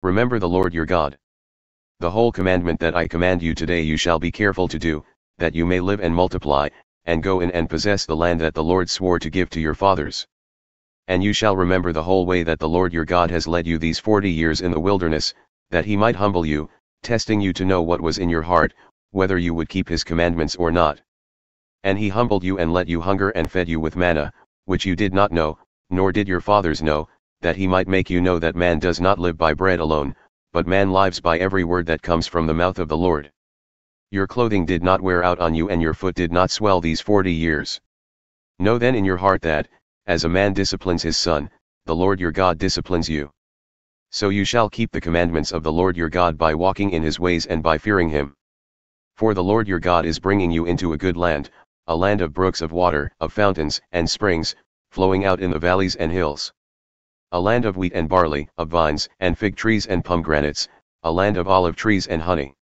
Remember the Lord your God. The whole commandment that I command you today you shall be careful to do, that you may live and multiply, and go in and possess the land that the Lord swore to give to your fathers. And you shall remember the whole way that the Lord your God has led you these 40 years in the wilderness, that he might humble you, testing you to know what was in your heart, whether you would keep his commandments or not. And he humbled you and let you hunger and fed you with manna, which you did not know, nor did your fathers know, that he might make you know that man does not live by bread alone, but man lives by every word that comes from the mouth of the Lord. Your clothing did not wear out on you and your foot did not swell these 40 years. Know then in your heart that, as a man disciplines his son, the Lord your God disciplines you. So you shall keep the commandments of the Lord your God by walking in his ways and by fearing him. For the Lord your God is bringing you into a good land, a land of brooks of water, of fountains and springs, flowing out in the valleys and hills. A land of wheat and barley, of vines and fig trees and pomegranates, a land of olive trees and honey.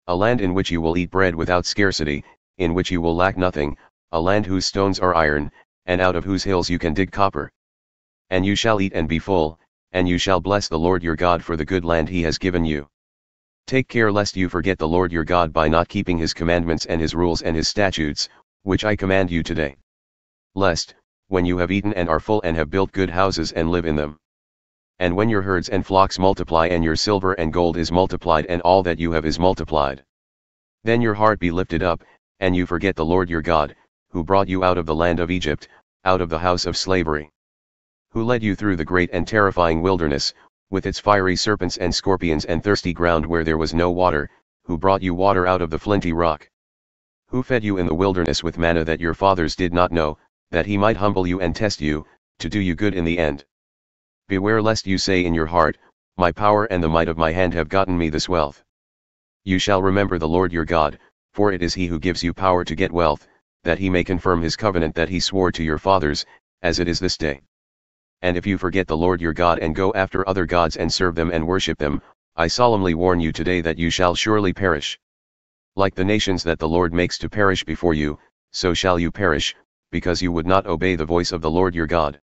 A land in which you will eat bread without scarcity, in which you will lack nothing, a land whose stones are iron, and out of whose hills you can dig copper. And you shall eat and be full, and you shall bless the Lord your God for the good land he has given you. Take care lest you forget the Lord your God by not keeping his commandments and his rules and his statutes, which I command you today. Lest, when you have eaten and are full and have built good houses and live in them, and when your herds and flocks multiply and your silver and gold is multiplied and all that you have is multiplied, then your heart be lifted up, and you forget the Lord your God, who brought you out of the land of Egypt, out of the house of slavery, who led you through the great and terrifying wilderness, with its fiery serpents and scorpions and thirsty ground where there was no water, who brought you water out of the flinty rock, who fed you in the wilderness with manna that your fathers did not know, that he might humble you and test you, to do you good in the end. Beware lest you say in your heart, my power and the might of my hand have gotten me this wealth. You shall remember the Lord your God, for it is he who gives you power to get wealth, that he may confirm his covenant that he swore to your fathers, as it is this day. And if you forget the Lord your God and go after other gods and serve them and worship them, I solemnly warn you today that you shall surely perish. Like the nations that the Lord makes to perish before you, so shall you perish, because you would not obey the voice of the Lord your God.